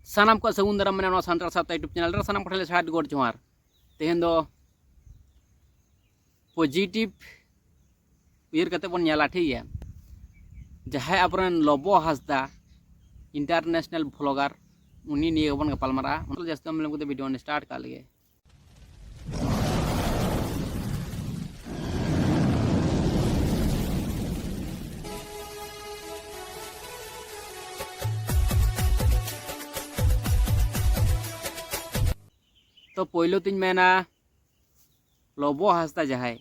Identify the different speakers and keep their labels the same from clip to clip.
Speaker 1: सानाम को सगुन दाराम मैंने सानतार सावता यूट्यूब चैनल रे सानाम को साथ गोड़ जोहार तेहन दो पॉजिटिव उयर कते बन नेला ठीक है जहां अपरन लबो हासदा इंटरनेशनल ब्लॉगर उनी निये बन गपालमारा मतलब जस्ट हम लोग वीडियो स्टार्ट कर लिए। तो पहलो तीन मेना लबो हासदा जहां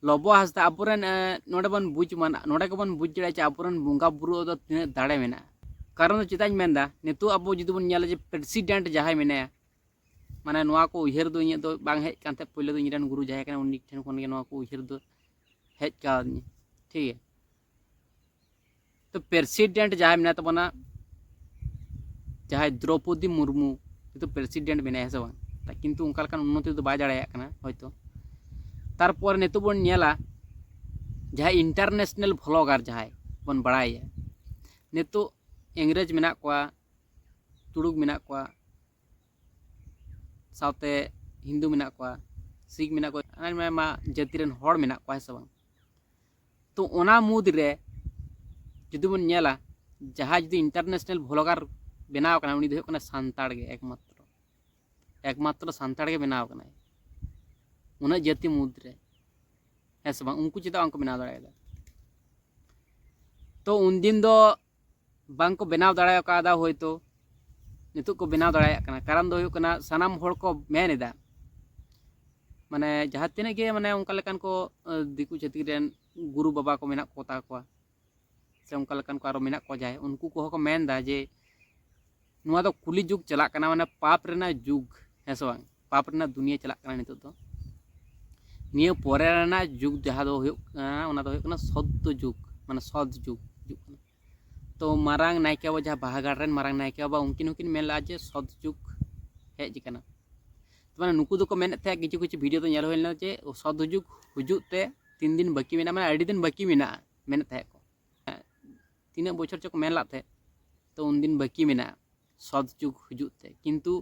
Speaker 1: लबो हासदा अपरन नोडे बन बुझ मन नोडे को बन बुझ जड़े अपरन बंगा बुरु दो तीन दाड़े मेना कारण चिताज मेनदा नितु अब जुदी बन नेला जे प्रेसिडेंट जहां मेने माने नोआ को उयहर दो इnye दो बांग हेज कांते पहले दो इnyरन गुरु जहां कने उनी ठेन खन गे नोआ को उयहर दो हेज कानी ठीक है। तो प्रेसिडेंट जहां मेना तबना जहां द्रौपदी मुर्मू तो प्रेसिडेंट मेना है सब किंतु उनका लकन उन्नति तो बाय दाड़ाया कना होयतो तारपर नितो बन नेला जहां इंटरनेशनल ब्लॉगर जहां बन बड़ाया नितो इंग्रेज मेना कोआ तुड़ुक मेना कोआ सावते हिंदू मेना कोआ सिख मेना कोआ आयमा जातिरन हड़ मेना कोआ है सब तो ओना मुद रे जुदी बन नेला जहां जुदी इंटरनेशनल ब्लॉगर बनाव कना उनी दो कना सांताड़ गे एकमात्र सांताड़ गे बनाव कना उना जाति मुद रे है सब उनको चिता उनको बनाव दाड़ा तो उन दिन दो बांग को बनाव दाड़ा कादा होयतो नितु को बनाव दाड़ा कना कारण दो हुयो कना सनाम हड़ को मेन एदा माने जहां तिने गे माने उनका लेकान को दिकु छाती रेन गुरु बाबा को मेना कोता को से उनका लेकान को आरो मेना को जाय उनको को मेन दा जे नुआ दो कुली जुग चला कना माने पाप रेना जुग है सब पाप रेना दुनिया चला कना नितु तो निये पोरे रेना जुग जहां दो हुयो ओना दो हुयो कना सद्य जुग माने सद जुग तो मारांग नायके बाबा जहां बाहागाड़ रेन मारांग नायके बाबा उनकिन मेनला जे सद जुग हेज कना तो माने नुकु दो मेन थे किछु किछु वीडियो तो नेल होइना जे सद जुग हुजुत ते 3 दिन बाकी मेना माने अड़ी दिन बाकी मेना मेन थे को तीना बछर चको मेनला थे तो उन दिन बाकी मेना सद जुग हुजुत ते किंतु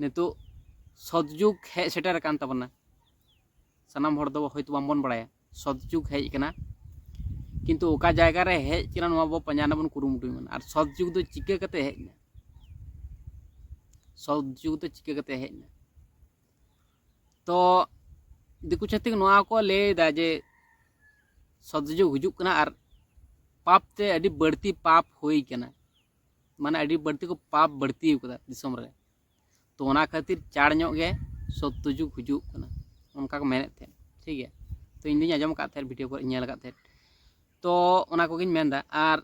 Speaker 1: नितो सद जुग हे सेटर कान तबना सनाम हड़ दो होयतो बामबन बड़ाया सद जुग हेज कना किंतु ओका जायगा रे हेज कना नोआ बो पंजाना बन कुरुमुटुई मन आर सद जुग दो चिके कते हेजना सद जुग दो चिके कते हेजना तो दिकु छतिक नोआ को ले दा जे सद जुग हुजुक कना आर पाप ते अडी बढ़ती पाप होई कना माने अडी बढ़ती को पाप बढ़ती कदा दिसम रे तो ओना खातिर चाड़ ᱧᱚᱜ गे सत्य जुग हुजुक कना उनका को मेने थे ठीक है। तो इन दिन आजम का थे वीडियो को नेल का थे तो ओना को गिन मेनदा आर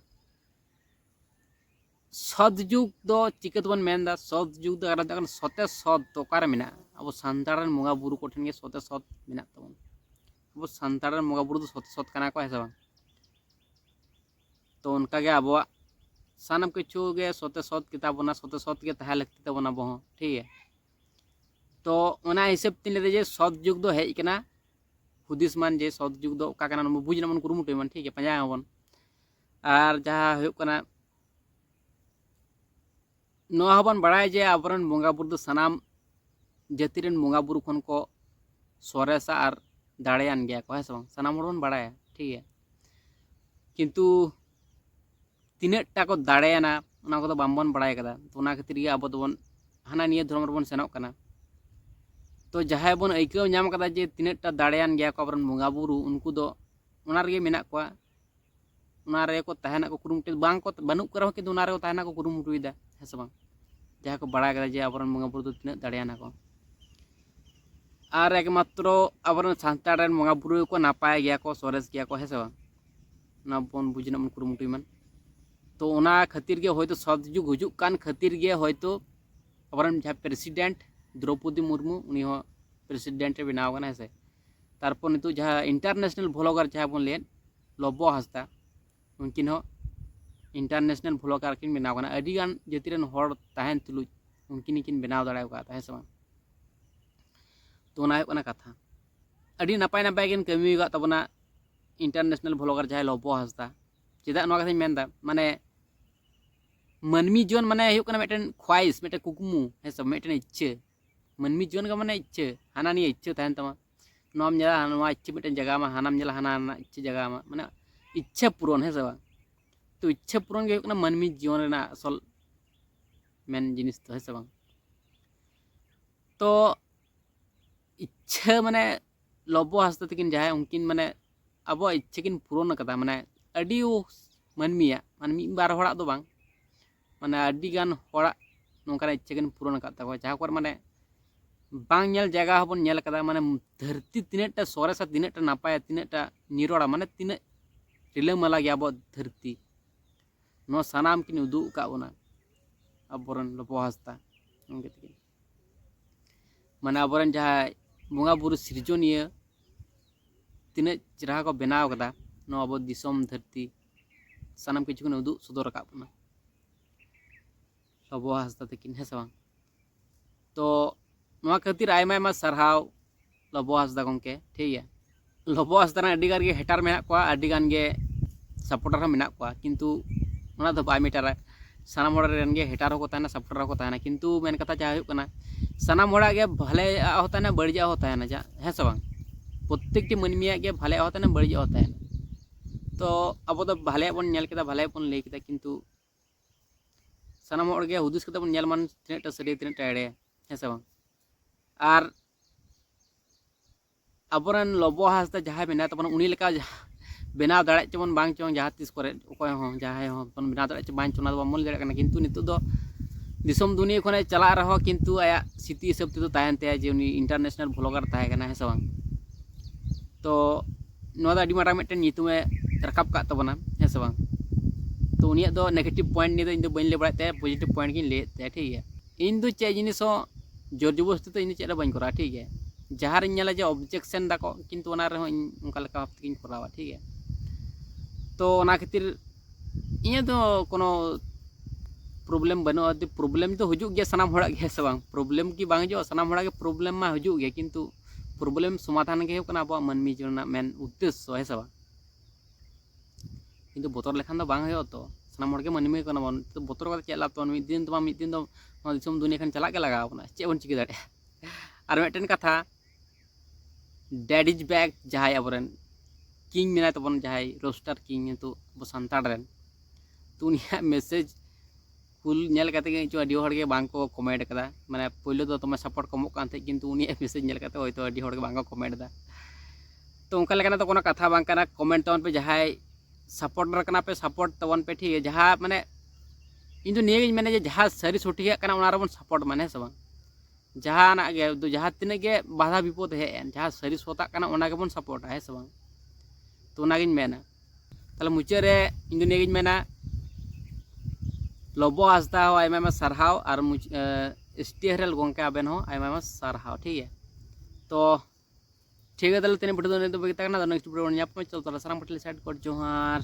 Speaker 1: सद जुग दो चिके तो बन मेनदा सद जुग दो आर सते सद तो कार मेना अब सांतार मुगा बुरु को ठेन गे सते सद मेना तबन अब सांतार मुगा बुरु दो सते सद कना को है सब तो उनका गे अब सानम किछु गे सते सद किताबना सते सद के तहा लगती तबना बह ठीक है। तो ओना हिसाब तीन ले जे सद जुग दो हेज कना हुदिस मान जे सद जुग दो का कना बुझ ना मन कुरुमुटुई मन ठीक है पंजा हबन आर जहां हुयो कना नोआ हबन बड़ाय जे आबरन बंगा बुरु दो सनाम जाति रेन बंगा बुरु खन को सोरेसा आर दाड़ेयान गया को है सब सनाम हबन बड़ाया ठीक है। किंतु तीना टा को दाड़ेयाना ओना को बामबन बड़ाय कदा तो ओना खातिर गे अब दोबन हाना निये धर्म रबन सेनोक कना तो जहां बन आइकाव नाम कदा जे तीना टा दाड़ेयान गया को आबरन बंगा बुरु उनको दो ओना रे मेना को ओना रे को तहना को कुरुमुटु बांग को बनुक करो किंतु ओना रे को तहना को कुरुमुटुइदा है सब जहां को बड़ा कदा जे आबरन बंगा बुरु दो तीना दाड़ेयाना को आर एकमात्र आबरन सांताड़ रेन बंगा बुरु को नापाय गया को सोरेस गया को है सब ना बन बुझना मन कुरुमुटुई मन तो ओना खातिर गे होयतो सद जुग हुजुक कान खातिर गे होयतो आबरन जहां प्रेसिडेंट द्रौपदी मुर्मू उनी हो प्रेसिडेंट बनाव कना है तारपर नितु जहां इंटरनेशनल ब्लॉगर जहां बन लेन लबो हासदा उनकिन हो इंटरनेशनल ब्लॉगर किन बनाव कना अडी गान जाति रेन हड़ ताहेन तुलुज उनकिन किन बनाव दाड़ाव का है सब तो ओना कना कथा अडी नापाय नापाय किन कमी का तबना इंटरनेशनल ब्लॉगर जहां लबो हासदा चेदा नोआ कथा मेनदा माने मानवी जीवन माने हुयुग कना मिटन ख्वाइश मिटन कुकमु है सब मिटन इच्छा मानवी जीवन का माने इच्छा हाना निया इच्छा तहन तमा नोम नेला नोआ इच्छा मिटन जगह मा हानाम नेला हाना इच्छा जगह मा माने इच्छा पूरण है सब तो इच्छा पूरण के हुयुग कना मानवी जीवन रेना असल मेन जिनिस तो है सब तो इच्छा माने लबो हस्ता तकिन जहां उनकिन माने अब इच्छा किन पूरण कदा माने अडी मानमिया माने मी बार होड़ा दो बांग माने अडी गान होड़ा नोंका इच्छा किन पूरण कदा जहां पर माने बांग नेल जगह हबन नेल कदा माने धरती तिनेटा सोरेसा तिनेटा नापाय तिनेटा निरोड़ा माने तिने रिलामाला गया अब धरती नो सानाम किन उदु का बोना अबरन लबो हस्ता उनके तकिन माने अबरन जहां बोंगा बुरु सृजनिया तीन चेहरा को बनाव कदा नो अब दिसम धरती सानाम किछु को उदु सदर का बना लबो हस्ता तकिन है सब तो नोआ खातिर आयमा आयमा सरहाव लबो हस्ता गंके ठीक है लबो हस्ता ना अडी गान गे हेटार मेना को अडी गान गे सपोर्टर हा मेना को किंतु ओना दो बाय मीटर सानाम होड़ा रेन गे हेटार को ताना सपोर्टर को ताना किंतु मेन कथा जा हुयुग कना सानाम होड़ा गे भले होता ना बड़िया होता है ना जा है सब प्रत्येक मानमिया के भले होता ना बड़िया होता है तो अब तो भले बन नेल केदा भले बन लई केदा किंतु सानाम होड़ गे हुदिस केदा बन नेल मान तिनेटा सरी तिनेटा एड़े है सब आर अबरन लबो हस्ता जहां मेना तबन उनी लेका बनाव दाड़े चबन बांग चों जहां तिस करे ओकय हो जहां हो बन बनाव दाड़े च बांग चोना दो मोल दाड़े कना किंतु नितो दो दिसम दुनिया खने चला रहो किंतु आया सिटी हिसाब ते तायन ते जे उनी इंटरनेशनल ब्लॉगर ताय कना है सब तो नो दा अडी मारा मिटन नितुमे रकाब का तबना है सब तो उनिया दो नेगेटिव पॉइंट नि दो इन दो बइन ले बड़ाते पॉजिटिव पॉइंट किन ले ते ठीक है इन दो चे जिनिस हो जोर जबरदस्ती तो इन चे बइन करा ठीक है जहां रे नेला जे ऑब्जेक्शन दाको किंतु ओना रे हो उनका लका भाव किन करावा ठीक है तो ओना खातिर इया तो कोनो प्रॉब्लम बनो प्रॉब्लम तो हुजुग गया सनाम होड़ा गया से बांग प्रॉब्लम की बांग जो सनाम होड़ा के प्रॉब्लम मा हुजुग गया किंतु प्रॉब्लम समाधान के हुकना अब मानमी जीवन मेन उद्देश्य है सब किंतु बोतर लेखान दो बांग हो तो सनाम होड़ के मानमी कना बन तो बोतर का चला तो मिद दिन दो दिसम दुनिया खान चला के लगाव ना चे बन चिकी दाड़े और मिटन कथा डैड इज बैक जहां अबरन किंग मेना तबन जहां रोस्टर किंग तो अब संताड़ रेन तो उनिया मैसेज कुल नेल कते के जो अडी होड़ के बांग को कमेंट कदा माने पहले तो तमे सपोर्ट कमो कान थे किंतु उनी मैसेज नेल कते होय तो अडी होड़ के बांग को कमेंट दा तो उनका लेकना तो कोनो कथा बांग कना कमेंट तवन पे जहां सपोर्टर कना पे सपोर्ट तवन पे ठीक है जहां माने इन तो निये माने जे जहां सरी सोटी कना उना रे बन सपोर्ट माने सब जहां ना गे तो जहां तिने के बाधा विपद हे जहां सरी सोता कना उना के बन सपोर्ट है सब तो उना गिन मेना ताले मुचे रे इन तो निये मेना लबो हस्ता हो आयमा सरहाव और स्टेहरल गोंके आबेन हो आयमा सरहाव ठीक है तो ठीक है ताले तेने वीडियो तो बेगता नेक्स्ट वीडियो न्याप में चलता सारा पटल साइड कर जोहार।